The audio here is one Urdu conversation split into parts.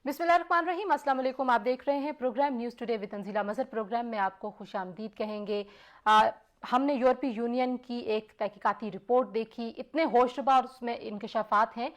بسم اللہ الرحمن الرحیم، السلام علیکم۔ آپ دیکھ رہے ہیں programme news today with Tanzila Mazhar. Programme میں آپ کو خوش آمدید کہیں گے۔ ہم نے یورپی یونین کی ایک تحقیقاتی رپورٹ دیکھی، اتنے ہوشربا اور اس میں انکشافات ہیں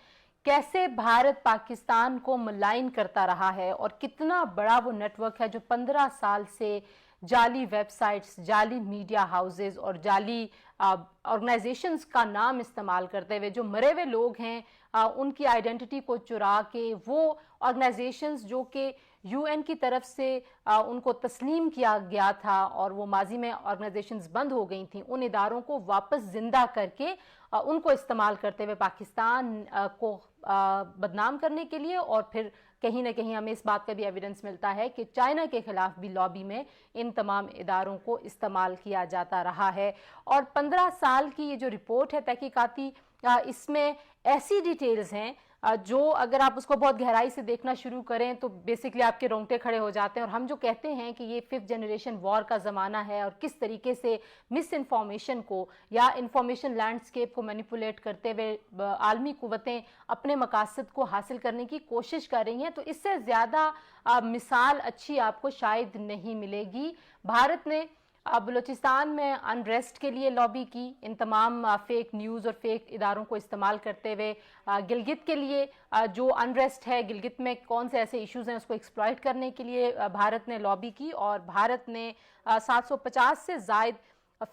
کیسے بھارت پاکستان کو ملائن کرتا رہا ہے اور کتنا بڑا وہ نیٹ ورک ہے جو 15 سال سے جعلی ویب سائٹس، جعلی میڈیا ہاؤسز اور جعلی آرگنائزیشنز کا نام استعمال کرتے ہوئے جو مرے ہوئے لوگ ہیں ان کی آئیڈینٹی کو چرا کے وہ آرگنائزیشنز جو کہ یو این کی طرف سے ان کو تسلیم کیا گیا تھا اور وہ ماضی میں آرگنائزیشنز بند ہو گئی تھیں، ان اداروں کو واپس زندہ کر کے ان کو استعمال کرتے ہوئے پاکستان کو بدنام کرنے کے لیے، اور پھر کہیں نہ کہیں ہمیں اس بات کا بھی ایویڈنس ملتا ہے کہ چائنا کے خلاف بھی لابی میں ان تمام اداروں کو استعمال کیا جاتا رہا ہے۔ اور 15 سال کی یہ جو رپورٹ ہے تحقیقاتی، اس میں ایسی ڈیٹیلز ہیں جو اگر آپ اس کو بہت گہرائی سے دیکھنا شروع کریں تو بیسکلی آپ کے رونگٹے کھڑے ہو جاتے ہیں۔ اور ہم جو کہتے ہیں کہ یہ 5th جنریشن وار کا زمانہ ہے اور کس طریقے سے مس انفارمیشن کو یا انفارمیشن لینڈسکیپ کو مینیپولیٹ کرتے ہوئے عالمی قوتیں اپنے مقاصد کو حاصل کرنے کی کوشش کر رہی ہیں، تو اس سے زیادہ مثال اچھی آپ کو شاید نہیں ملے گی۔ بھارت نے بلوچستان میں انریسٹ کے لیے لابی کی، ان تمام فیک نیوز اور فیک اداروں کو استعمال کرتے ہوئے گلگت کے لیے جو انریسٹ ہے، گلگت میں کون سے ایسے ایشوز ہیں اس کو ایکسپلائٹ کرنے کے لیے بھارت نے لابی کی، اور بھارت نے 750 سے زائد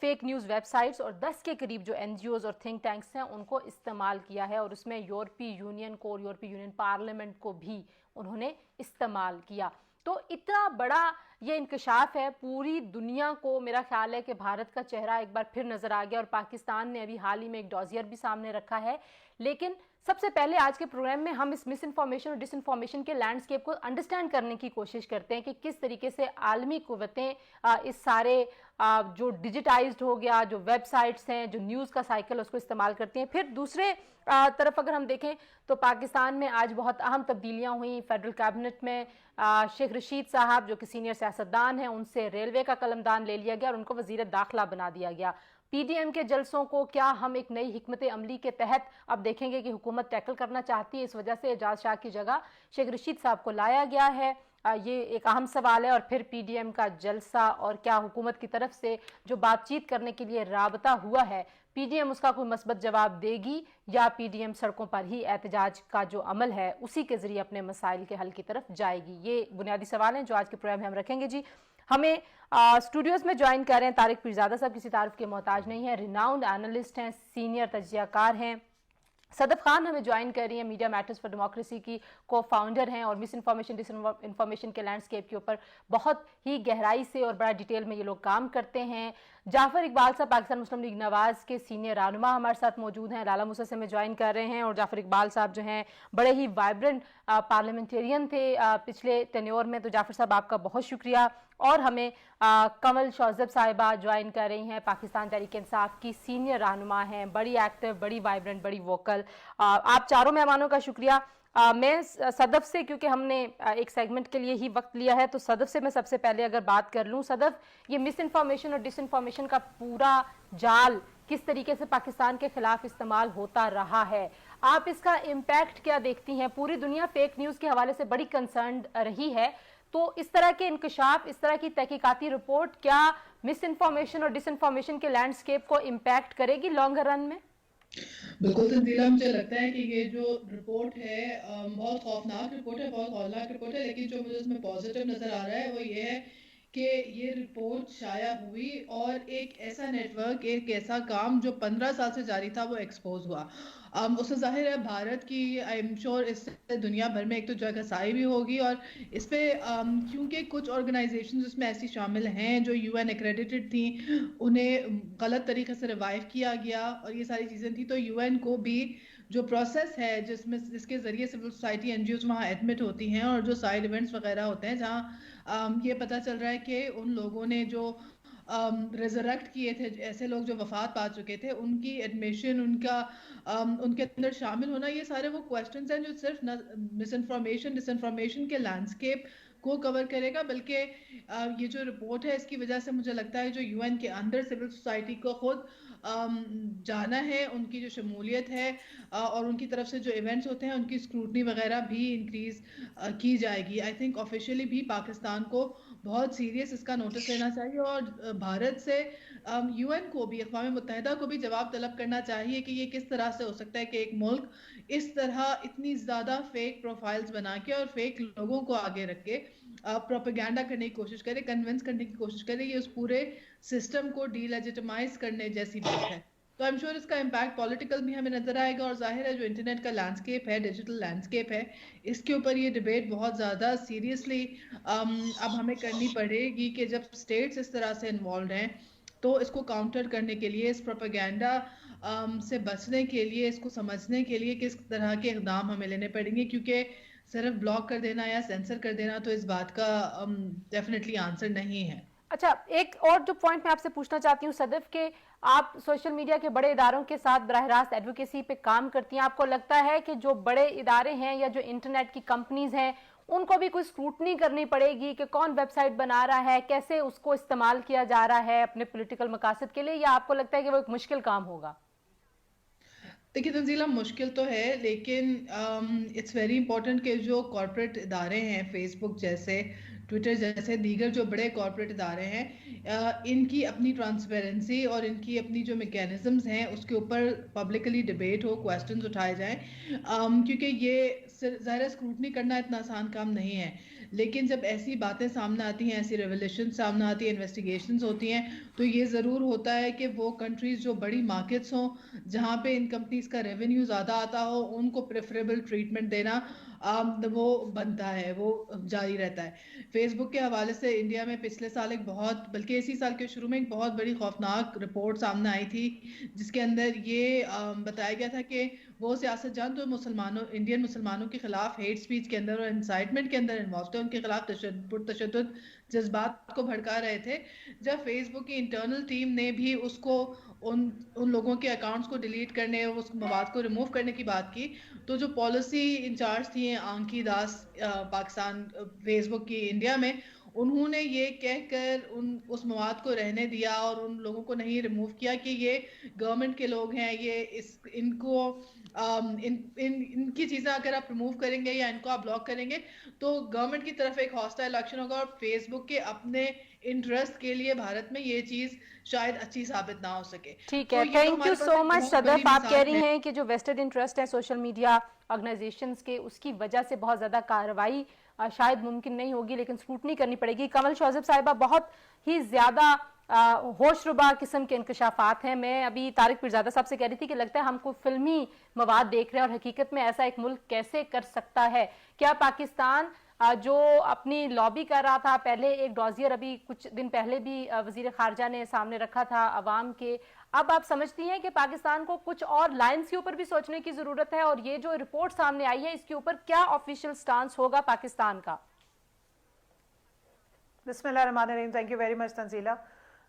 فیک نیوز ویب سائٹس اور 10 کے قریب جو این جی اوز اور تھنک ٹینکس ہیں ان کو استعمال کیا ہے، اور اس میں یورپی یونین کو اور یورپی یونین پارلیمنٹ کو بھی انہوں نے استعمال کیا۔ تو اتنا بڑا یہ انکشاف ہے، پوری دنیا کو میرا خیال ہے کہ بھارت کا چہرہ ایک بار پھر نظر آ گیا، اور پاکستان نے ابھی حال ہی میں ایک ڈوزیئر بھی سامنے رکھا ہے۔ لیکن سب سے پہلے آج کے پروگرام میں ہم اس مس انفارمیشن اور ڈس انفارمیشن کے لینڈسکیپ کو انڈرسٹینڈ کرنے کی کوشش کرتے ہیں کہ کس طریقے سے عالمی قوتیں اس سارے جو ڈیجیٹائزڈ ہو گیا، جو ویب سائٹس ہیں، جو نیوز کا سائیکل اس کو استعمال کرتی ہیں۔ پھر دوسرے طرف اگر ہم دیکھیں تو پاکستان میں آج بہت اہم تبدیلیاں ہوئیں فیڈرل کیبنٹ میں۔ شیخ رشید صاحب جو کہ سینئر سیاستدان ہیں، ان سے ریلوے کا قلمدان لے لیا گیا اور ان کو وزیر داخلہ بنا دیا گیا۔ پی ڈی ایم کے جلسوں کو کیا ہم ایک نئی حکمت عملی کے تحت اب دیکھیں گے کہ حکومت ٹیکل کرنا چاہتی ہے، اس وجہ سے اعجاز شاہ کی جگہ شیخ رشید صاحب کو لایا گیا ہے؟ یہ ایک اہم سوال ہے۔ اور پھر پی ڈی ایم کا جلسہ اور کیا حکومت کی طرف سے جو بات چیت کرنے کے لیے رابطہ ہوا ہے، پی ڈی ایم اس کا کوئی مثبت جواب دے گی یا پی ڈی ایم سڑکوں پر ہی احتجاج کا جو عمل ہے اسی کے ذریعے اپنے مسائل کے حل کی طرف جائے گی؟ یہ بنیادی سوال ہیں جو آج کے پروگرام میں ہم رکھیں گے۔ جی ہمیں اسٹوڈیوز میں جوائن کر رہے ہیں طارق پیرزادہ صاحب، کسی تعارف کے محتاج نہیں ہیں، ریناؤنڈ اینالسٹ ہیں، سینئر تجزیہ کار ہیں۔ صدف خان ہمیں جوائن کر رہی ہیں، میڈیا میٹرز فار ڈیموکریسی کی کو فاؤنڈر ہیں، اور مس انفارمیشن ڈس انفارمیشن کے لینڈسکیپ کے اوپر بہت ہی گہرائی سے اور بڑا ڈیٹیل میں یہ لوگ کام کرتے ہیں۔ جعفر اقبال صاحب پاکستان مسلم لیگ نواز کے سینئر رہنما ہمارے ساتھ موجود ہیں، لالا موسیٰ سے ہمیں جوائن کر رہے ہیں، اور جعفر اقبال صاحب جو ہیں بڑے ہی وائبرنٹ پارلیمنٹیرین تھے پچھلے ٹینیور میں، تو جعفر صاحب آپ کا بہت شکریہ۔ اور ہمیں کمل شوذب صاحبہ جوائن کر رہی ہیں، پاکستان تحریک انصاف کی سینئر رہنما ہیں، بڑی ایکٹیو، بڑی وائبرنٹ، بڑی ووکل۔ آپ چاروں مہمانوں کا شکریہ۔ میں صدف سے، کیونکہ ہم نے ایک سیگمنٹ کے لیے ہی وقت لیا ہے، تو صدف سے میں سب سے پہلے اگر بات کر لوں، صدف یہ مس انفارمیشن اور ڈس انفارمیشن کا پورا جال کس طریقے سے پاکستان کے خلاف استعمال ہوتا رہا ہے، آپ اس کا امپیکٹ کیا دیکھتی ہیں؟ پوری دنیا فیک نیوز کے حوالے سے بڑی کنسرنڈ رہی ہے، تو اس طرح کے انکشاف، اس طرح کی تحقیقاتی رپورٹ کیا مس انفارمیشن اور ڈس انفارمیشن کے لینڈسکیپ کو امپیکٹ کرے گی لانگ رن میں؟ بالکل تنزیلہ، مجھے لگتا ہے کہ یہ جو رپورٹ ہے بہت خوفناک رپورٹ ہے، بہت ہولناک رپورٹ ہے، لیکن جو مجھے اس میں پازیٹیو نظر آ رہا ہے وہ یہ ہے کہ یہ رپورٹ شائع ہوئی اور ایک ایسا نیٹ ورک، ایک ایسا کام جو 15 سال سے جاری تھا وہ ایکسپوز ہوا۔ اس سے ظاہر ہے بھارت کی آئی ایم شور اس سے دنیا بھر میں ایک تو جگہ سائی بھی ہوگی، اور اس پہ کیونکہ کچھ آرگنائزیشنز اس میں ایسی شامل ہیں جو یو این ایکریڈیٹڈ تھیں، انہیں غلط طریقے سے ریوائیو کیا گیا اور یہ ساری چیزیں تھیں، تو یو این کو بھی جو پروسیس ہے جس کے ذریعے civil society N G Os وہاں ایڈمٹ ہوتی ہیں، اور جو سائیڈ ایونٹس وغیرہ ہوتے ہیں جہاں یہ پتہ چل رہا ہے کہ ان لوگوں نے جو ریزریکٹ کیے تھے، ایسے لوگ جو وفات پا چکے تھے، ان کی ایڈمیشن، ان کے اندر شامل ہونا، یہ سارے وہ کویسچنز ہیں جو صرف مس انفارمیشن ڈس انفارمیشن کے لینڈسکیپ کو کور کرے گا، بلکہ یہ جو رپورٹ ہے اس کی وجہ سے مجھے لگتا ہے جو یو این کے اندر سول سوسائٹی کو خود جانا ہے, ان کی جو شمولیت ہے اور ان کی طرف سے جو ایونٹس ہوتے ہیں ان کی اسکروٹنی وغیرہ بھی انکریز کی جائے گی. آئی تھنک آفیشیلی بھی پاکستان کو بہت سیریس اس کا نوٹس لینا چاہیے, اور بھارت سے یو این کو بھی, اقوام متحدہ کو بھی جواب طلب کرنا چاہیے کہ یہ کس طرح سے ہو سکتا ہے کہ ایک ملک اس طرح اتنی زیادہ فیک پروفائلز بنا کے اور فیک لوگوں کو آگے رکھ کے پروپیگینڈا کرنے کی کوشش کرے, کنونس کرنے کی کوشش کرے. یہ اس پورے سسٹم کو ڈی لیجیٹمائز کرنے جیسی بات ہے. تو ایم شیور اس کا امپیکٹ پولیٹیکل بھی ہمیں نظر آئے گا, اور ظاہر ہے جو انٹرنیٹ کا لینڈسکیپ ہے, ڈیجیٹل لینڈسکیپ ہے, اس کے اوپر یہ ڈیبیٹ بہت زیادہ سیریسلی اب ہمیں کرنی پڑے گی کہ جب اسٹیٹس اس طرح سے انوالوڈ ہیں تو اس کو کاؤنٹر کرنے کے لیے, اس پروپیگینڈا سے بچنے کے لیے, اس کو سمجھنے کے لیے کس طرح کے اقدام ہمیں لینے پڑیں گے, کیونکہ صرف بلاک کر دینا یا سینسر کر دینا تو اس بات کا ڈیفینیٹلی آنسر نہیں ہے. اچھا, ایک اور جو پوائنٹ میں آپ سے پوچھنا چاہتی ہوں صدف, کہ آپ سوشل میڈیا کے بڑے اداروں کے ساتھ براہ راست ایڈوکیسی پہ کام کرتی ہیں, آپ کو لگتا ہے کہ جو بڑے ادارے ہیں یا جو انٹرنیٹ کی کمپنیز ہیں ان کو بھی کوئی اسکروٹنی کرنی پڑے گی کہ کون ویب سائٹ بنا رہا ہے, کیسے اس کو استعمال کیا جا رہا ہے اپنے پولیٹیکل مقاصد کے لیے, یا آپ کو لگتا ہے کہ وہ ایک مشکل کام ہوگا؟ دیکھیے تنزیلہ, مشکل تو ہے, لیکن اٹس ویری امپورٹنٹ کہ جو کارپوریٹ ادارے ہیں, فیس بک جیسے, ٹویٹر جیسے, دیگر جو بڑے کارپوریٹ ادارے ہیں, ان کی اپنی ٹرانسپیرنسی اور ان کی اپنی جو میکینزمز ہیں اس کے اوپر پبلکلی ڈیبیٹ ہو, کویسچنز اٹھائے جائیں, کیونکہ یہ ظاہر اسکروٹنی کرنا اتنا آسان کام نہیں ہے. لیکن جب ایسی باتیں سامنے آتی ہیں, ایسی ریولیشن سامنے آتی ہیں, انویسٹیگیشنز ہوتی ہیں, تو یہ ضرور ہوتا ہے کہ وہ کنٹریز جو بڑی مارکیٹس ہوں, جہاں پہ ان کمپنیز کا ریونیو زیادہ آتا ہو, ان کو پریفریبل ٹریٹمنٹ دینا وہ بنتا ہے, وہ جاری رہتا ہے. فیس بک کے حوالے سے انڈیا میں پچھلے سال ایک بہت, بلکہ اسی سال کے شروع میں ایک بہت بڑی خوفناک رپورٹ سامنے آئی تھی, جس کے اندر یہ بتایا گیا تھا کہ وہ سیاست جان جو مسلمانوں, انڈین مسلمانوں کے خلاف ہیٹ سپیچ کے اندر اور انسائٹمنٹ کے اندر انوالو تھے, ان کے خلاف تشدد جذبات کو بھڑکا رہے تھے, جب فیس بک کی انٹرنل ٹیم نے بھی اس کو ان لوگوں کے اکاؤنٹس کو ڈیلیٹ کرنے, اس مواد کو ریموو کرنے کی بات کی, تو جو پالیسی انچارج تھی آنکی داس پاکستان فیس بک کی انڈیا میں, انہوں نے یہ کہہ کر اس مواد کو رہنے دیا اور ان لوگوں کو نہیں ریموو کیا کہ یہ گورنمنٹ کے لوگ ہیں, یہ ان کو ان کی چیزیں اگر آپ ریموو کریں گے یا ان کو آپ بلاک کریں گے تو گورنمنٹ کی طرف ایک ہاسٹائل ایکشن ہوگا, اور فیس بک کے اپنے انٹرسٹ کے لیے بھارت میں یہ چیز شاید اچھی ثابت نہ ہو سکے. ٹھیک ہے, تھینک یو سو مچ صدف. آپ کہہ رہی ہیں کہ جو ویسٹڈ انٹرسٹ ہے سوشل میڈیا آرگنائزیشنز کے, اس کی وجہ سے بہت زیادہ کارروائی شاید ممکن نہیں ہوگی, لیکن اسکروٹنی کرنی پڑے گی. کمل شوذب صاحبہ, بہت ہی زیادہ ہوش ربا قسم کے انکشافات ہیں. میں ابھی طارق پیرزادہ صاحب سے کہہ رہی تھی کہ لگتا ہے ہم کو فلمی مواد دیکھ رہے ہیں, اور حقیقت میں ایسا ایک ملک کیسے کر سکتا ہے؟ کیا پاکستان جو اپنی لابی کر رہا تھا پہلے, ایک ڈوزیئر ابھی کچھ دن پہلے بھی وزیر خارجہ نے سامنے رکھا تھا عوام کے, اب آپ سمجھتی ہیں کہ پاکستان کو کچھ اور لائنز کے اوپر بھی سوچنے کی ضرورت ہے, اور یہ جو رپورٹ سامنے آئی ہے اس کے اوپر کیا آفیشیل سٹانس ہوگا پاکستان کا؟ بسم اللہ الرحمن الرحیم. Thank you very much Tanzeela.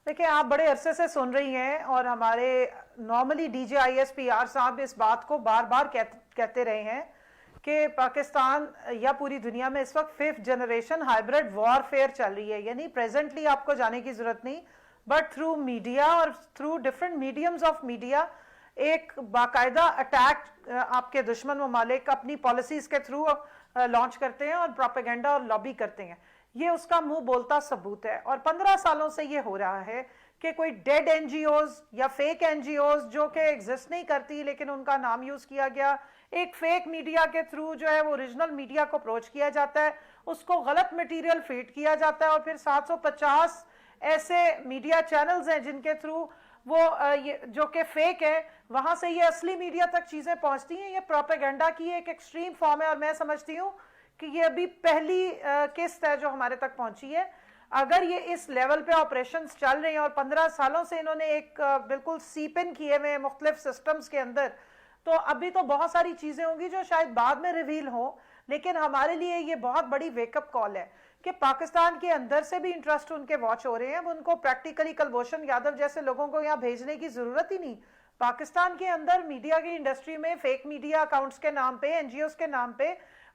دیکھیں, آپ بڑے عرصے سے سن رہی ہیں, اور ہمارے normally D J I S P R صاحب اس بات کو بار بار کہتے رہے ہیں کہ پاکستان یا پوری دنیا میں اس وقت 5th جنریشن ہائبرڈ وار فیئر چل رہی ہے. یعنی پریزنٹلی آپ کو جانے کی ضرورت نہیں, بٹ تھرو میڈیا اور through different mediums of media ایک باقاعدہ اٹیک آپ کے دشمن ممالک اپنی پالیسیز کے تھرو لانچ کرتے ہیں اور پروپیگنڈا اور لابی کرتے ہیں. یہ اس کا منہ بولتا ثبوت ہے, اور 15 سالوں سے یہ ہو رہا ہے کہ کوئی ڈیڈ این جی اوز یا فیک این جی اوز جو کہ ایگزسٹ نہیں کرتی لیکن ان کا نام یوز کیا گیا, ایک فیک میڈیا کے تھرو جو ہے وہ اوریجنل میڈیا کو اپروچ کیا جاتا ہے, اس کو غلط میٹیریل فیڈ کیا جاتا ہے, اور پھر 750 ایسے میڈیا چینلز ہیں جن کے تھرو وہ جو کہ فیک ہے, وہاں سے یہ اصلی میڈیا تک چیزیں پہنچتی ہیں. یہ پروپیگنڈا کی ایک ایکسٹریم فارم ہے, اور میں سمجھتی ہوں کہ یہ ابھی پہلی قسط ہے جو ہمارے تک پہنچی ہے. اگر یہ اس لیول پہ آپریشنز چل رہے ہیں, اور 15 سالوں سے انہوں نے ایک بالکل سیپ ان کیے ہوئے مختلف سسٹمز کے اندر, تو ابھی تو بہت ساری چیزیں ہوں گی جو شاید بعد میں ریویل ہوں, لیکن ہمارے لیے یہ بہت بڑی ویک اپ کال ہے کہ پاکستان کے اندر سے بھی انٹرسٹ ان کے واچ ہو رہے ہیں. ان کو پریکٹیکلی کلبھوشن یادو جیسے لوگوں کو یہاں بھیجنے کی ضرورت ہی نہیں. پاکستان کے اندر میڈیا کی انڈسٹری میں فیک میڈیا اکاؤنٹس کے نام پہ, این جی اوز کے نام پہ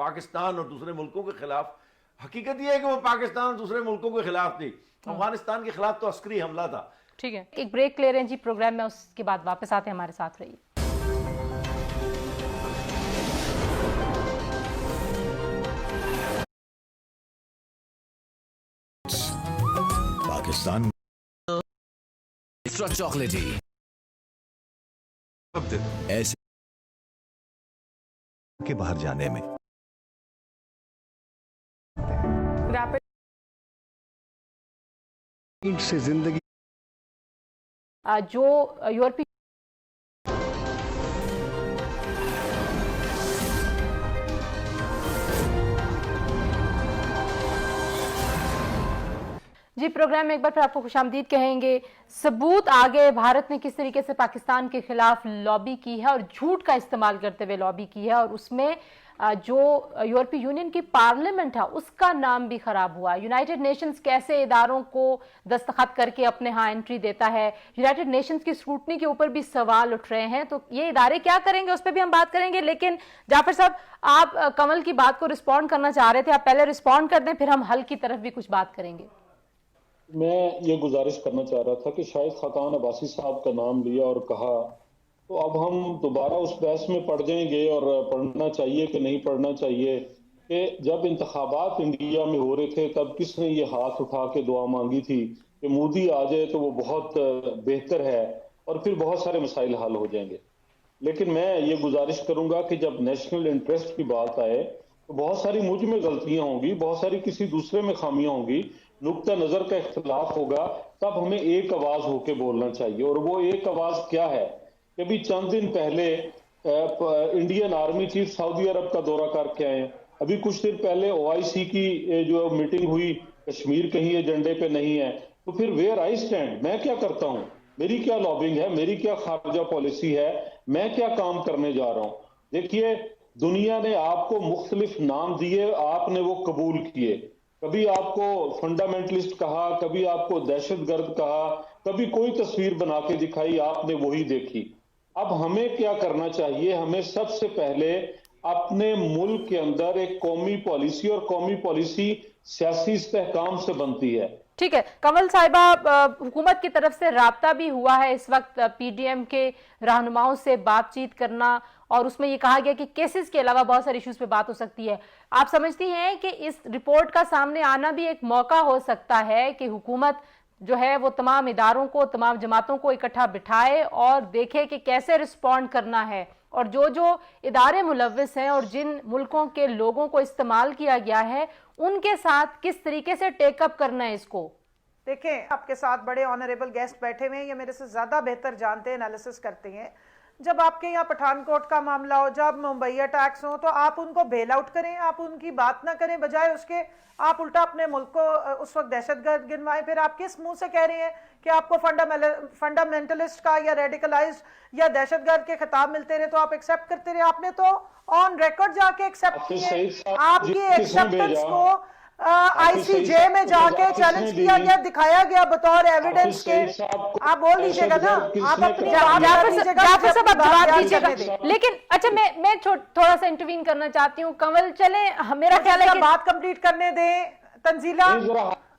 پاکستان اور دوسرے ملکوں کے خلاف. حقیقت یہ ہے کہ وہ پاکستان اور دوسرے ملکوں کے خلاف تھی, افغانستان کے خلاف تو عسکری حملہ تھا. ٹھیک ہے, ایک بریک لے رہے ہیں جی پروگرام میں, اس کے بعد واپس آتے ہیں, ہمارے ساتھ رہیے. پاکستان ایکسٹرا چاکلیٹی ایسے کے باہر جانے میں سے زندگی جو یورپی جی پروگرام میں ایک بار پھر آپ کو خوش آمدید کہیں گے. ثبوت آگے بھارت نے کس طریقے سے پاکستان کے خلاف لابی کی ہے اور جھوٹ کا استعمال کرتے ہوئے لابی کی ہے, اور اس میں جو یورپی یونین کی پارلیمنٹ ہے اس کا نام بھی خراب ہوا. یونائٹڈ نیشنز کیسے اداروں کو دستخط کر کے اپنے ہاں انٹری دیتا ہے, یونائٹڈ نیشنز کی اسکروٹنی کے اوپر بھی سوال اٹھ رہے ہیں, تو یہ ادارے کیا کریں گے اس پہ بھی ہم بات کریں گے. لیکن جعفر صاحب, آپ کمل کی بات کو رسپونڈ کرنا چاہ رہے تھے, آپ پہلے رسپونڈ کر دیں, پھر ہم حل کی طرف بھی کچھ بات کریں گے. میں یہ گزارش کرنا چاہ رہا تھا کہ شاید خاقان عباسی صاحب کا نام لیا اور کہا, تو اب ہم دوبارہ اس بحث میں پڑ جائیں گے اور پڑھنا چاہیے کہ نہیں پڑھنا چاہیے کہ جب انتخابات انڈیا میں ہو رہے تھے تب کس نے یہ ہاتھ اٹھا کے دعا مانگی تھی کہ مودی آ جائے تو وہ بہت بہتر ہے اور پھر بہت سارے مسائل حل ہو جائیں گے. لیکن میں یہ گزارش کروں گا کہ جب نیشنل انٹرسٹ کی بات آئے تو بہت ساری مجھ میں غلطیاں ہوں گی, بہت ساری کسی دوسرے میں خامیاں ہوں گی, نقطہ نظر کا اختلاف ہوگا, تب ہمیں ایک آواز ہو کے بولنا چاہیے. اور وہ ایک آواز کیا ہے کہ ابھی چند دن پہلے انڈین آرمی چیف سعودی عرب کا دورہ کر کے آئے ہیں, ابھی کچھ دن پہلے OIC کی جو میٹنگ ہوئی, کشمیر کہیں ایجنڈے پہ نہیں ہے, تو پھر ویئر آئی اسٹینڈ, میں کیا کرتا ہوں, میری کیا لابنگ ہے, میری کیا خارجہ پالیسی ہے, میں کیا کام کرنے جا رہا ہوں. دیکھیے دنیا نے آپ کو مختلف نام دیے, آپ نے وہ قبول کیے, کبھی آپ کو فنڈامنٹلسٹ کہا, کبھی آپ کو دہشت گرد کہا, کبھی کوئی تصویر بنا کے دکھائی, آپ نے وہی دیکھی. اب ہمیں کیا کرنا چاہیے, ہمیں سب سے پہلے اپنے ملک کے اندر ایک قومی پالیسی, اور قومی پالیسی سیاسی استحکام سے بنتی ہے. ٹھیک ہے, کمل صاحبہ, حکومت کی طرف سے رابطہ بھی ہوا ہے اس وقت PDM کے رہنماؤں سے بات چیت کرنا, اور اس میں یہ کہا گیا کہ کیسز کے علاوہ بہت سارے ایشوز پہ بات ہو سکتی ہے. آپ سمجھتی ہیں کہ اس رپورٹ کا سامنے آنا بھی ایک موقع ہو سکتا ہے کہ حکومت جو ہے وہ تمام اداروں کو, تمام جماعتوں کو اکٹھا بٹھائے اور دیکھے کہ کیسے رسپونڈ کرنا ہے, اور جو ادارے ملوث ہیں اور جن ملکوں کے لوگوں کو استعمال کیا گیا ہے ان کے ساتھ کس طریقے سے ٹیک اپ کرنا ہے اس کو؟ دیکھیں, آپ کے ساتھ بڑے آنریبل گیسٹ بیٹھے ہوئے ہیں, یہ میرے سے زیادہ بہتر جانتے ہیں, انالیسس کرتے ہیں. جب آپ کے یہاں پٹھان کوٹ کا معاملہ ہو, جب ممبئی اٹیکس ہوں, تو آپ ان کو بیل آؤٹ کریں, آپ ان کی بات نہ کریں, بجائے اس کے آپ الٹا اپنے ملک کو اس وقت دہشت گرد گنوائیں. پھر آپ کس منہ سے کہہ رہے ہیں کہ آپ کو فنڈامنٹلسٹ کا یا ریڈیکلائزڈ یا دہشت گرد کے خطاب ملتے رہے تو آپ ایکسیپٹ کرتے رہے؟ آپ نے تو آن ریکارڈ جا کے ایکسیپٹ کیے. آپ کی ایکسیپٹنس کو ICJ میں جا کے چیلنج کیا گیا, دکھایا گیا بطور ایویڈنس کے. آپ بول دیجئے گا نا, آپ اپنی جعفر صاحب آپ جواب دیجئے گا. لیکن اچھا میں تھوڑا سا انٹروین کرنا چاہتی ہوں. کمل چلیں, میرا خیال ہے کہ بات کمپلیٹ کرنے دیں. تنزیلہ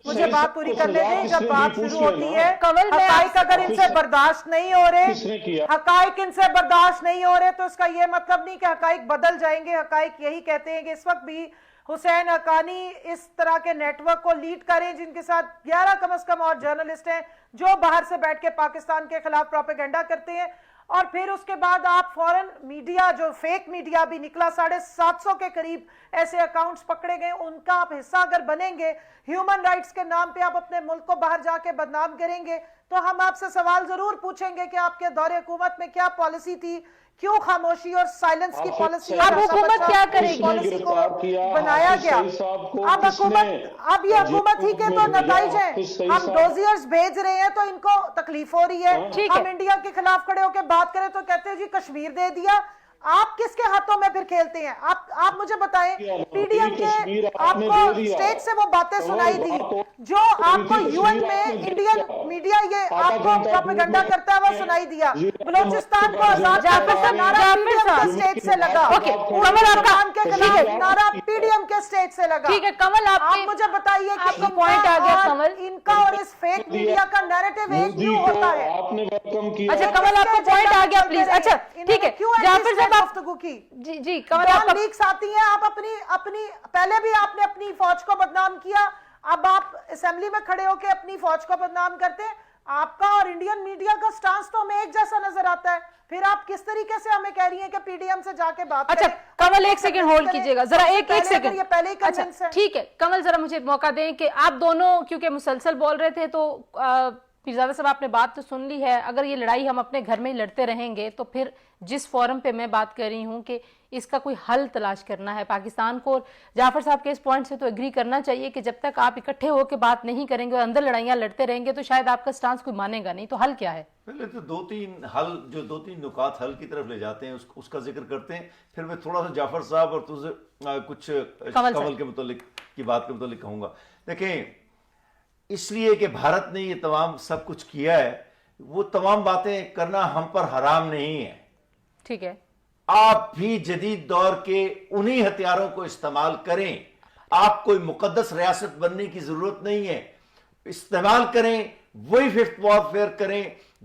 مجھے بات پوری کرنے دیں. جب بات شروع ہوتی ہے, حقائق اگر ان سے برداشت نہیں ہو رہے, حقائق ان سے برداشت نہیں ہو رہے, تو اس کا یہ مطلب نہیں کہ حقائق بدل جائیں گے. حقائق یہی کہتے ہیں کہ اس وقت بھی حسین حقانی اس طرح کے نیٹ ورک کو لیڈ کریں جن کے ساتھ 11 کم از کم اور جرنلسٹ ہیں جو باہر سے بیٹھ کے پاکستان کے خلاف پروپیگنڈا کرتے ہیں. اور پھر اس کے بعد آپ فورن میڈیا, جو فیک میڈیا بھی نکلا, 750 کے قریب ایسے اکاؤنٹس پکڑے گئے, ان کا آپ حصہ اگر بنیں گے, ہیومن رائٹس کے نام پہ آپ اپنے ملک کو باہر جا کے بدنام کریں گے, تو ہم آپ سے سوال ضرور پوچھیں گے کہ آپ کے دور حکومت میں کیا پالیسی تھی, کیوں خاموشی اور سائلنس کی پالیسی, اب حکومت کیا کرے گی, پالیسی کو بنایا گیا. اب یہ حکومت ہی کے تو نتائج ہیں. ہم ڈوزیئرز بھیج رہے ہیں تو ان کو تکلیف ہو رہی ہے. ہم انڈیا کے خلاف کھڑے ہو کے بات کریں تو کہتے ہیں جی کشمیر دے دیا, آپ کس کے ہاتھوں میں پھر کھیلتے ہیں؟ آپ مجھے بتائیں، پی ڈی ایم کے آپ کو اسٹیٹ سے وہ باتیں سنائی دی جو آپ کو یو این میں انڈین میڈیا یہ آپ کو پروپیگنڈا کرتا ہے وہ سنائی دیا، بلوچستان کو آزاد کرنے کا نعرہ پی ڈی ایم کے اسٹیٹ سے لگا، پاکستان کے خلاف نعرہ پی ڈی ایم کے اسٹیٹ سے لگا۔ ٹھیک ہے کمل، آپ مجھے بتائیے کہ پوائنٹ آ گیا کمل، ان کا اور اس فیک میڈیا کا نیریٹو ایک کیوں ہوتا ہے؟ آپ نے ویلکم کیا۔ اچھا کمل آپ کو پوائنٹ آ گیا پلیز، اچھا ٹھیک ہے جعفر صاحب گفتگو کی جی کمل آپ کا لیکس آتی ہیں، آپ اپنی پہلے بھی آپ نے اپنی فوج کو بدنام کیا، اب آپ اسمبلی میں کھڑے ہو کے اپنی فوج کو بدنام کرتے ہیں۔ آپ کا اور انڈین میڈیا کا سٹانس تو ہمیں ایک جیسا نظر آتا ہے، پھر آپ کس طریقے سے ہمیں کہہ رہی ہیں کہ پی ڈی ایم سے جا کے بات کریں؟ اچھا کمل ایک سیکنڈ ہولڈ کیجئے گا ذرا، ایک سیکنڈ، یہ پہلے ہی اچھا کنوینس ہے۔ ٹھیک ہے کمل ذرا مجھے موقع دیں کہ آپ دونوں کیونکہ مسلسل بول رہے تھے تو پیرزادہ صاحب آپ نے بات تو سن لی ہے، اگر یہ لڑائی ہم اپنے گھر میں ہی لڑتے رہیں گے تو پھر جس فورم پہ میں بات کر رہی ہوں کہ اس کا کوئی حل تلاش کرنا ہے پاکستان کو، جعفر صاحب کے اس پوائنٹ سے تو ایگری کرنا چاہیے کہ جب تک آپ اکٹھے ہو کے بات نہیں کریں گے اور اندر لڑائیاں لڑتے رہیں گے تو شاید آپ کا سٹانس کوئی مانے گا نہیں، تو حل کیا ہے؟ پہلے تو دو تین نکات حل کی طرف لے جاتے ہیں، اس کا ذکر کرتے ہیں، پھر میں تھوڑا سا جعفر صاحب اور تجھے کچھ کمل کے متعلق کی بات کے متعلق کہوں گا۔ دیکھیں اس لیے کہ بھارت نے یہ تمام سب کچھ کیا ہے، وہ تمام باتیں کرنا ہم پر حرام نہیں ہے۔ ٹھیک ہے آپ بھی جدید دور کے انہی ہتھیاروں کو استعمال کریں، آپ کوئی مقدس ریاست بننے کی ضرورت نہیں ہے، استعمال کریں، وہی ففتھ وارفیئر کریں،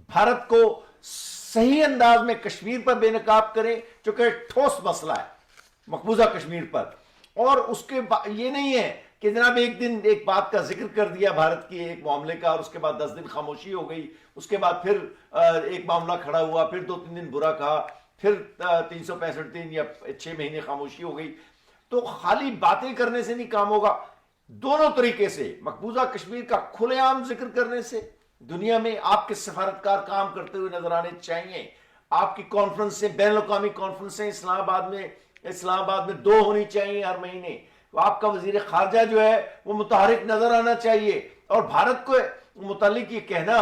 بھارت کو صحیح انداز میں کشمیر پر بے نقاب کریں جو کہ ٹھوس مسئلہ ہے مقبوضہ کشمیر پر، اور اس کے یہ نہیں ہے کہ جناب ایک دن ایک بات کا ذکر کر دیا بھارت کی ایک معاملے کا اور اس کے بعد 10 دن خاموشی ہو گئی، اس کے بعد پھر ایک معاملہ کھڑا ہوا، پھر 2-3 دن برا کہا، پھر 365 دن یا 6 مہینے خاموشی ہو گئی۔ تو خالی باتیں کرنے سے نہیں کام ہوگا، دونوں طریقے سے مقبوضہ کشمیر کا کھلے عام ذکر کرنے سے دنیا میں آپ کے سفارتکار کام کرتے ہوئے نظر آنے چاہیے، آپ کی کانفرنسیں بین الاقوامی کانفرنسیں اسلام آباد میں 2 ہونی چاہیے ہر مہینے، آپ کا وزیر خارجہ جو ہے وہ متحرک نظر آنا چاہیے، اور بھارت کو متعلق یہ کہنا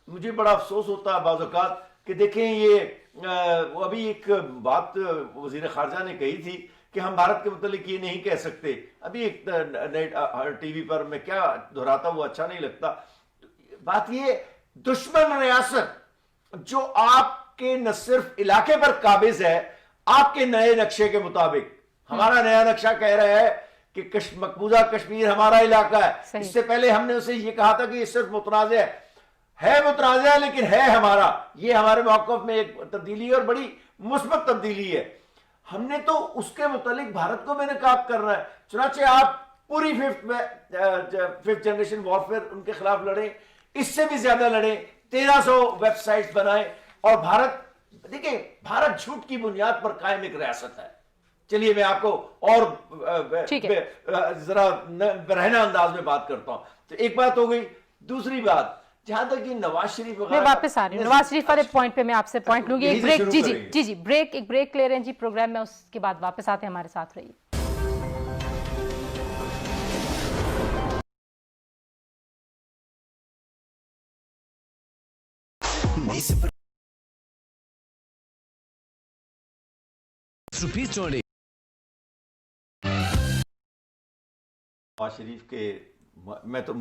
مجھے بڑا افسوس ہوتا ہے بعض اوقات کہ دیکھیں یہ ابھی ایک بات وزیر خارجہ نے کہی تھی کہ ہم بھارت کے متعلق یہ نہیں کہہ سکتے، ابھی ایک ٹی وی پر میں کیا دہراتا وہ اچھا نہیں لگتا، بات یہ دشمن ریاست جو آپ کے نہ صرف علاقے پر قابض ہے، آپ کے نئے نقشے کے مطابق، ہمارا نیا نقشہ کہہ رہا ہے کہ مقبوضہ کشمیر ہمارا علاقہ ہے، اس سے پہلے ہم نے اسے یہ کہا تھا کہ یہ صرف متنازع ہے متنازع لیکن ہے ہمارا، یہ ہمارے موقف میں ایک تبدیلی ہے اور بڑی مثبت تبدیلی ہے، ہم نے تو اس کے متعلق بھارت کو بے نقاب کرنا ہے، چنانچہ آپ پوری ففتھ جنریشن وارفیئر ان کے خلاف لڑیں، اس سے بھی زیادہ لڑیں، 1300 ویب سائٹس بنائیں، اور بھارت دیکھیں بھارت جھوٹ کی بنیاد پر قائم ایک ریاست ہے۔ چلیے میں آپ کو اور ذرا برہنہ انداز میں بات کرتا ہوں، تو ایک بات ہو گئی، دوسری بات جہاں تک یہ نواز شریف میں واپس آ رہی ہوں نواز شریف والے پوائنٹ پہ میں آپ سے پوائنٹ لوں گی، ایک بریک، جی بریک، ایک بریک لے رہے ہیں جی پروگرام میں، اس کے بعد واپس آتے ہیں، ہمارے ساتھ رہیے۔ نواز شریف کے میں تو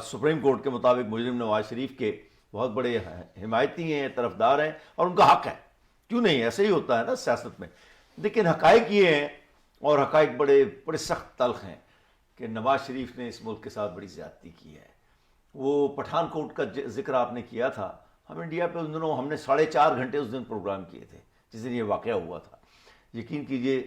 سپریم کورٹ کے مطابق مجرم نواز شریف کے بہت بڑے حمایتی ہیں، طرفدار ہیں، اور ان کا حق ہے، کیوں نہیں، ایسے ہی ہوتا ہے نا سیاست میں، لیکن حقائق یہ ہیں اور حقائق بڑے سخت تلخ ہیں کہ نواز شریف نے اس ملک کے ساتھ بڑی زیادتی کی ہے۔ وہ پٹھان کوٹ کا ذکر آپ نے کیا تھا، ہم انڈیا پہ ان دنوں ہم نے 4.5 گھنٹے اس دن پروگرام کیے تھے جس دن یہ واقعہ ہوا تھا، یقین کیجئے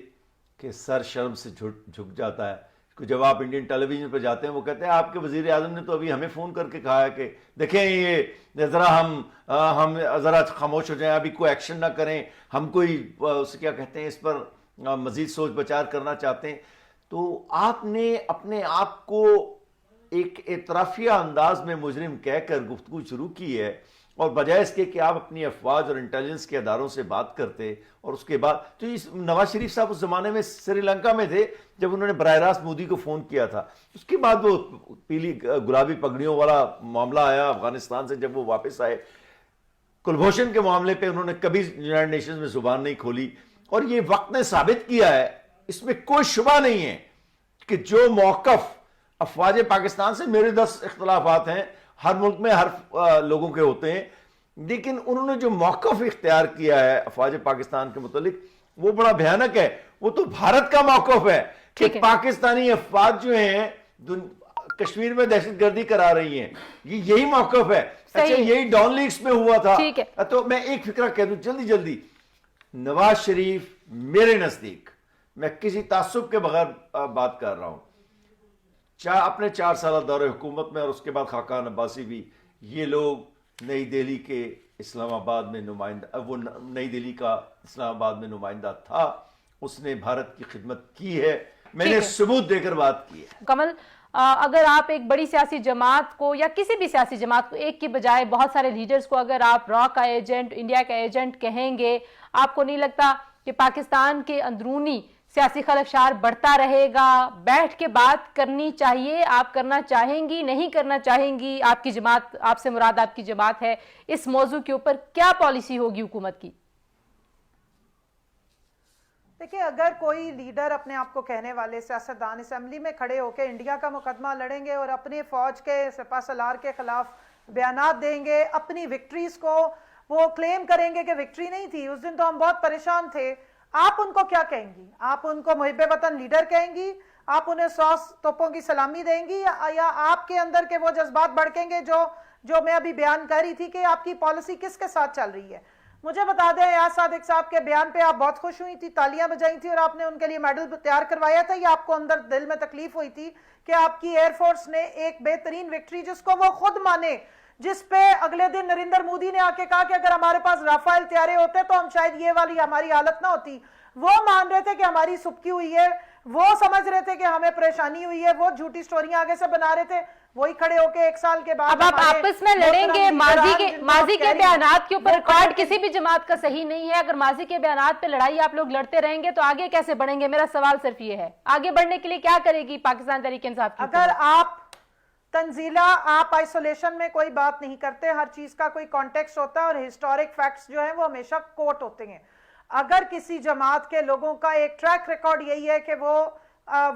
کہ سر شرم سے جھک جاتا ہے کہ جب آپ انڈین ٹیلی ویژن پہ جاتے ہیں وہ کہتے ہیں آپ کے وزیر اعظم نے تو ابھی ہمیں فون کر کے کہا ہے کہ دیکھیں یہ ذرا ہم ذرا خاموش ہو جائیں، ابھی کوئی ایکشن نہ کریں، ہم کوئی اسے کیا کہتے ہیں اس پر مزید سوچ بچار کرنا چاہتے ہیں۔ تو آپ نے اپنے آپ کو ایک اعترافیہ انداز میں مجرم کہہ کر گفتگو شروع کی ہے، اور بجائے اس کے کہ آپ اپنی افواج اور انٹیلیجنس کے اداروں سے بات کرتے، اور اس کے بعد تو نواز شریف صاحب اس زمانے میں سری لنکا میں تھے جب انہوں نے براہ راست مودی کو فون کیا تھا، اس کے بعد وہ پیلی گلابی پگڑیوں والا معاملہ آیا افغانستان سے، جب وہ واپس آئے کلبھوشن کے معاملے پہ انہوں نے کبھی یونائیٹڈ نیشنز میں زبان نہیں کھولی، اور یہ وقت نے ثابت کیا ہے، اس میں کوئی شبہ نہیں ہے کہ جو موقف افواج پاکستان سے، میرے 10 اختلافات ہیں، ہر ملک میں ہر لوگوں کے ہوتے ہیں، لیکن انہوں نے جو موقف اختیار کیا ہے افواج پاکستان کے متعلق وہ بڑا بھیانک ہے. وہ تو بھارت کا موقف ہے کہ پاکستانی افواج جو ہیں کشمیر میں دہشت گردی کرا رہی ہیں، یہی موقف ہے. اچھا یہی ڈان لیکس میں ہوا تھا. تو میں ایک فکرہ کہہ دوں جلدی، نواز شریف میرے نزدیک، میں کسی تعصب کے بغیر بات کر رہا ہوں، اپنے 4 سالہ دور حکومت میں اور اس کے بعد خاقان عباسی بھی، یہ لوگ نئی دہلی کے اسلام آباد میں نمائندہ، وہ نئی دہلی کا اسلام آباد میں نمائندہ تھا، اس نے بھارت کی خدمت کی ہے، میں نے ثبوت دے کر بات کی ہے. کمل، اگر آپ ایک بڑی سیاسی جماعت کو یا کسی بھی سیاسی جماعت کو، ایک کی بجائے بہت سارے لیڈرز کو اگر آپ را کا ایجنٹ، انڈیا کا ایجنٹ کہیں گے، آپ کو نہیں لگتا کہ پاکستان کے اندرونی سیاسی خلفشار بڑھتا رہے گا؟ بیٹھ کے بات کرنی چاہیے، آپ کرنا چاہیں گی، نہیں کرنا چاہیں گی؟ آپ کی جماعت، آپ سے مراد آپ کی جماعت ہے، اس موضوع کے اوپر کیا پالیسی ہوگی حکومت کی؟ دیکھیں، اگر کوئی لیڈر اپنے آپ کو کہنے والے سیاستدان اسمبلی میں کھڑے ہو کے انڈیا کا مقدمہ لڑیں گے اور اپنی فوج کے سپہ سالار کے خلاف بیانات دیں گے، اپنی وکٹریز کو وہ کلیم کریں گے کہ وکٹری نہیں تھی، اس دن تو ہم بہت پریشان تھے، آپ ان کو کیا کہیں گی؟ آپ ان کو محب وطن لیڈر کہیں گی؟ آپ انہیں 100 توپوں کی سلامی دیں گی؟ یا آپ کے اندر کے وہ جذبات بڑھیں گے جو میں ابھی بیان کر رہی تھی کہ آپ کی پالیسی کس کے ساتھ چل رہی ہے؟ مجھے بتا دیں، ایاز صادق صاحب کے بیان پہ آپ بہت خوش ہوئی تھی، تالیاں بجائی تھی اور آپ نے ان کے لیے میڈل تیار کروایا تھا، یا آپ کو اندر دل میں تکلیف ہوئی تھی کہ آپ کی ایئر فورس نے ایک بہترین وکٹری، جس کو وہ خود مانے، جس پہ اگلے دن نریندر مودی نے آ کے کہا کہ اگر ہمارے پاس رافائل طیارے ہوتے تو ہم شاید یہ والی ہماری حالت نہ ہوتی، وہ مان رہے تھے کہ ہماری سبکی ہوئی ہے، وہ سمجھ رہے تھے کہ ہمیں پریشانی ہوئی ہے، وہ جھوٹی سٹوریاں آگے سے بنا رہے تھے، وہی کھڑے ہو کے 1 سال کے بعد اب آپ آپس میں لڑیں گے، ماضی کے بیانات کے اوپر ریکارڈ کسی بھی جماعت کا صحیح نہیں ہے. اگر ماضی کے بیانات پہ لڑائی آپ لوگ لڑتے رہیں گے تو آگے کیسے بڑھیں گے؟ میرا سوال صرف یہ ہے، آگے بڑھنے کے لیے کیا کرے گی پاکستان تحریک انصاف کی؟ اگر آپ تنزیلہ، آپ آئسولیشن میں کوئی بات نہیں کرتے، ہر چیز کا کوئی کانٹیکسٹ ہوتا ہے اور ہسٹورک فیکٹس جو ہیں وہ ہمیشہ کوٹ ہوتے ہیں. اگر کسی جماعت کے لوگوں کا ایک ٹریک ریکارڈ یہی ہے کہ وہ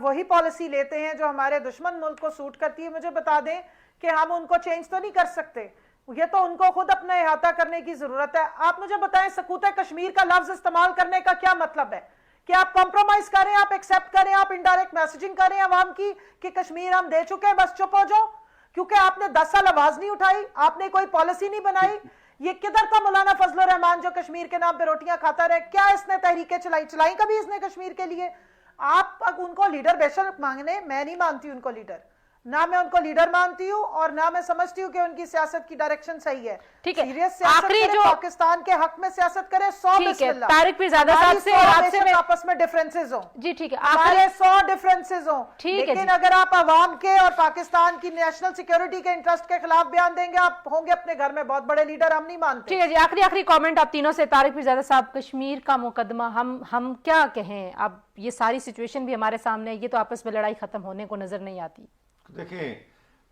وہی پالیسی لیتے ہیں جو ہمارے دشمن ملک کو سوٹ کرتی ہے، مجھے بتا دیں کہ ہم ان کو چینج تو نہیں کر سکتے، یہ تو ان کو خود اپنا احاطہ کرنے کی ضرورت ہے. آپ مجھے بتائیں، سقوط کشمیر کا لفظ استعمال کرنے کا کیا مطلب ہے؟ کہ آپ کمپرومائز کریں، آپ ایکسیپٹ کریں، آپ انڈائریکٹ میسیجنگ کریں عوام کی کہ کشمیر ہم دے چکے ہیں، بس چپ ہو جاؤ، کیونکہ آپ نے 10 سال آواز نہیں اٹھائی، آپ نے کوئی پالیسی نہیں بنائی. یہ کدھر تھا مولانا فضل الرحمان جو کشمیر کے نام پہ روٹیاں کھاتا رہے؟ کیا اس نے تحریکیں چلائی کبھی اس نے کشمیر کے لیے؟ آپ ان کو لیڈر بے شک مانگنے، میں نہیں مانتی ان کو لیڈر، نہ میں ان کو لیڈر مانتی ہوں اور نہ میں سمجھتی ہوں کہ ان کی سیاست کی ڈائریکشن صحیح ہے. ٹھیک ہے، سیریس سیاست کرے، پاکستان کے حق میں سیاست کرے، 100 بسم اللہ. طارق پیرزادہ صاحب سے اور آپ سے آپس میں ڈیفرنسز ہوں، جی ٹھیک ہے، ہمارے 100 ڈیفرنسز ہوں، لیکن اگر آپ عوام کے اور پاکستان کی نیشنل سیکیورٹی کے انٹرسٹ کے خلاف بیان دیں گے، آپ ہوں گے اپنے گھر میں بہت بڑے لیڈر، ہم نہیں مانتے. ٹھیک ہے جی، آخری کامنٹ آپ تینوں سے. طارق پیرزادہ صاحب، کشمیر کا مقدمہ ہم کیا کہیں؟ اب یہ ساری سچویشن بھی ہمارے سامنے ہے، یہ تو آپس میں لڑائی ختم ہونے کو نظر نہیں آتی. دیکھیں،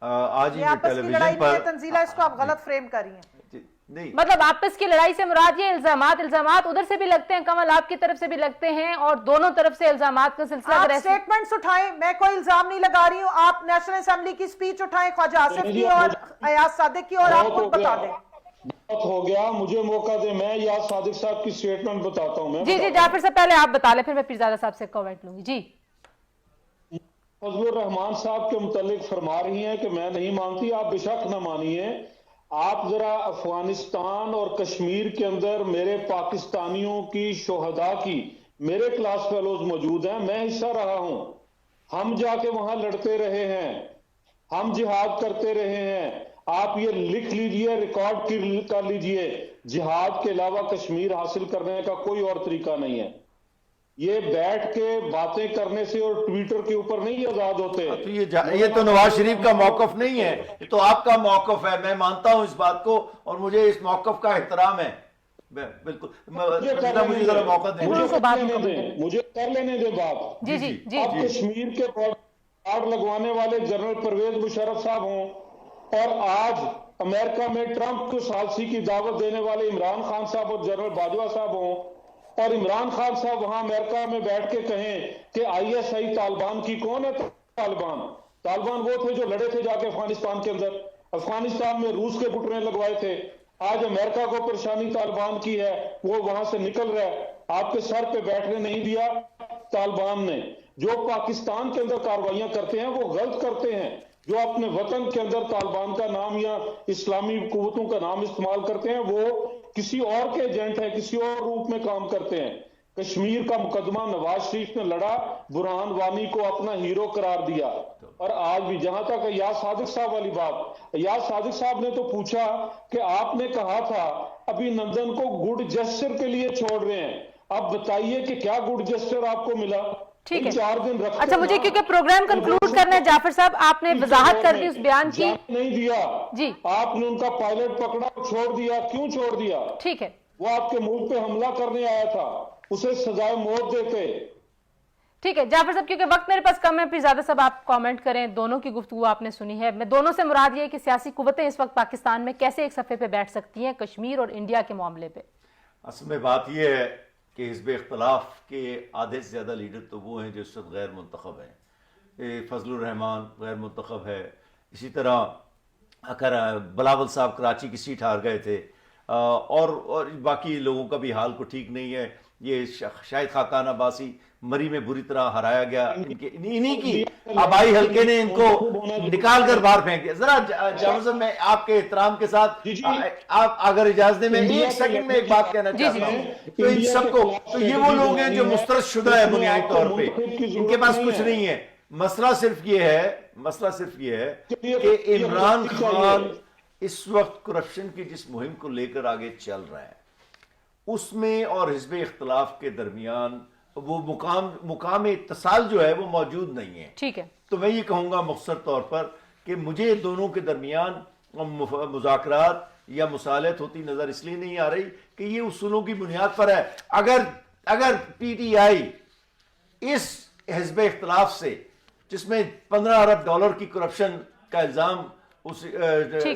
آج ہی یہ آپس کی لڑائی نہیں ہے تنزیلہ، اس کو آپ غلط فریم کر رہی ہیں. نہیں، مطلب آپس کی لڑائی سے مراد یہ الزامات ادھر سے بھی لگتے ہیں، کمل آپ کی طرف سے بھی لگتے ہیں، اور دونوں طرف سے الزامات کا سلسلہ. آپ سٹیٹمنٹس اٹھائیں، میں کوئی الزام نہیں لگا رہی ہوں. آپ نیشنل اسمبلی کی سپیچ اٹھائیں، خواجہ آصف کی اور ایاز صادق کی، اور آپ خود بتا دیں. بہت ہو گیا، مجھے موقع دے، میں ایاز صادق صاحب کی سٹیٹمنٹ بتاتا ہوں. جی جعفر صاحب پہلے آپ بتا لیں، پھر میں پیرزادہ صاحب سے کامنٹ لوں گی. جی، فضل الرحمان صاحب کے متعلق فرما رہی ہیں کہ میں نہیں مانتی، آپ بے شک نہ مانیے. آپ ذرا افغانستان اور کشمیر کے اندر میرے پاکستانیوں کی شہداء کی میرے کلاس فیلوز موجود ہیں، میں حصہ رہا ہوں. ہم جا کے وہاں لڑتے رہے ہیں، ہم جہاد کرتے رہے ہیں. آپ یہ لکھ لیجئے، ریکارڈ کر لیجئے، جہاد کے علاوہ کشمیر حاصل کرنے کا کوئی اور طریقہ نہیں ہے. یہ بیٹھ کے باتیں کرنے سے اور ٹویٹر کے اوپر نہیں آزاد ہوتے. یہ تو نواز شریف کا موقف نہیں ہے، یہ تو آپ کا موقف ہے. میں مانتا ہوں اس بات کو اور مجھے اس موقف کا احترام ہے. بالکل، مجھے ذرا موقع دیں، مجھے کر لینے دیں بات. جی اب کشمیر کے کارڈ لگوانے والے جنرل پرویز مشرف صاحب ہوں، اور آج امریکہ میں ٹرمپ کو ثالثی کی دعوت دینے والے عمران خان صاحب اور جنرل باجوہ صاحب ہوں، اور عمران خان صاحب وہاں امریکہ میں بیٹھ کے کہیں کہ ISI طالبان کی کون ہے؟ طالبان وہ تھے جو لڑے تھے جا کے افغانستان کے اندر، افغانستان میں روس کے بٹرے لگوائے تھے. آج امریکہ کو پریشانی طالبان کی ہے، وہ وہاں سے نکل رہا ہے. آپ کے سر پہ بیٹھنے نہیں دیا طالبان نے. جو پاکستان کے اندر کارروائیاں کرتے ہیں وہ غلط کرتے ہیں. جو اپنے وطن کے اندر طالبان کا نام یا اسلامی قوتوں کا نام استعمال کرتے ہیں وہ کسی اور کے ایجنٹ ہیں، کسی اور روپ میں کام کرتے ہیں. کشمیر کا مقدمہ نواز شریف نے لڑا، برہان وانی کو اپنا ہیرو قرار دیا. اور آج بھی جہاں تک ایاز صادق صاحب والی بات، ایاز صادق صاحب نے تو پوچھا کہ آپ نے کہا تھا ابھی نندن کو گڈ جسٹر کے لیے چھوڑ رہے ہیں، اب بتائیے کہ کیا گڈ جسٹر آپ کو ملا؟ ٹھیک ہے. 4 دن رکھتے اچھا مجھے کیونکہ پروگرام کنکلوڈ کرنا ہے جعفر صاحب، آپ نے وضاحت کر دی اس بیان کی. نہیں دیا جی آپ نے ان کا پائلٹ پکڑا اور چھوڑ دیا. کیوں چھوڑ دیا؟ ٹھیک ہے. وہ آپ کے ملک پہ حملہ کرنے آیا تھا، اسے سزائے موت دیتے. ٹھیک ہے جعفر صاحب، کیونکہ وقت میرے پاس کم ہے، پھر زیادہ صاحب آپ کامنٹ کریں. دونوں کی گفتگو آپ نے سنی ہے. میں دونوں سے مراد یہ ہے کہ سیاسی قوتیں اس وقت پاکستان میں کیسے ایک صفحے پہ بیٹھ سکتی ہیں کشمیر اور انڈیا کے معاملے پہ. اصل میں بات یہ ہے کہ حزب اختلاف کے آدھے سے زیادہ لیڈر تو وہ ہیں جو اس وقت غیر منتخب ہیں. فضل الرحمان غیر منتخب ہے، اسی طرح بلاول صاحب کراچی کی سیٹ ہار گئے تھے، اور باقی لوگوں کا بھی حال کو ٹھیک نہیں ہے. یہ شاہد خاقان عباسی مری میں بری طرح ہرایا گیا، انہی کی آبائی حلقے نے ان کو نکال کر باہر پھینک دیا. ذرا جعفر صاحب میں آپ کے احترام کے ساتھ آپ اگر اجازت دیں میں ایک سیکنڈ میں ایک بات کہنا چاہتا ہوں. تو ان سب کو تو یہ وہ لوگ ہیں جو مسترد شدہ ہے بنیادی طور پہ، ان کے پاس کچھ نہیں ہے. مسئلہ صرف یہ ہے کہ عمران خان اس وقت کرپشن کی جس مہم کو لے کر آگے چل رہا ہے اس میں اور حزب اختلاف کے درمیان وہ مقام اتصال جو ہے وہ موجود نہیں ہے. ٹھیک ہے. تو میں یہ کہوں گا مختصر طور پر کہ مجھے دونوں کے درمیان مذاکرات یا مصالحت ہوتی نظر اس لیے نہیں آ رہی کہ یہ اصولوں کی بنیاد پر ہے. اگر PTI اس حزب اختلاف سے جس میں $15 ارب کی کرپشن کا الزام اس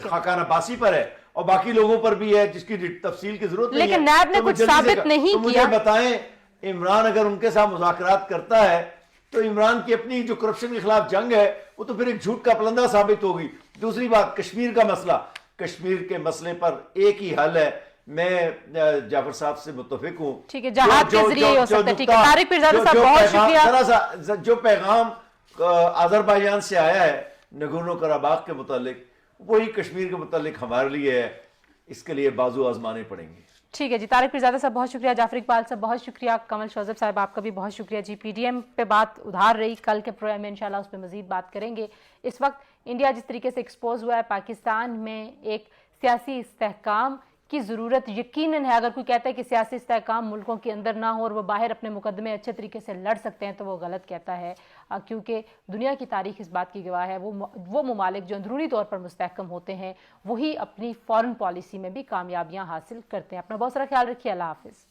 خاقان عباسی پر ہے اور باقی لوگوں پر بھی ہے جس کی تفصیل کی ضرورت نہیں ہے، لیکن نیب نے کچھ ثابت نہیں کیا. مجھے بتائیں عمران اگر ان کے ساتھ مذاکرات کرتا ہے تو عمران کی اپنی جو کرپشن کے خلاف جنگ ہے وہ تو پھر ایک جھوٹ کا پلندہ ثابت ہوگی. دوسری بات کشمیر کا مسئلہ، کشمیر کے مسئلے پر ایک ہی حل ہے. میں جعفر صاحب سے متفق ہوں. ٹھیک ہے، جہاد کے ذریعے ہو سکتا ہے. ٹھیک ہے طارق پیرزادہ صاحب بہت شکریہ. جو پیغام آذربائیجان سے آیا ہے نگورنو قراباغ کے متعلق وہی کشمیر کے متعلق ہمارے لیے ہے. اس کے لیے بازو آزمانے پڑیں گے. ٹھیک ہے جی. طارق پیرزادہ صاحب بہت شکریہ، جعفر اقبال صاحب بہت شکریہ، کمل شوذب صاحب آپ کا بھی بہت شکریہ. جی PDM پہ بات ادھار رہی، کل کے پروگرام میں انشاءاللہ اس پہ مزید بات کریں گے. اس وقت انڈیا جس طریقے سے ایکسپوز ہوا ہے، پاکستان میں ایک سیاسی استحکام کی ضرورت یقیناً ہے. اگر کوئی کہتا ہے کہ سیاسی استحکام ملکوں کے اندر نہ ہو اور وہ باہر اپنے مقدمے اچھے طریقے سے لڑ سکتے ہیں تو وہ غلط کہتا ہے، کیونکہ دنیا کی تاریخ اس بات کی گواہ ہے. وہ ممالک جو اندرونی طور پر مستحکم ہوتے ہیں وہی اپنی فورن پالیسی میں بھی کامیابیاں حاصل کرتے ہیں. اپنا بہت سارا خیال رکھیے. اللہ حافظ.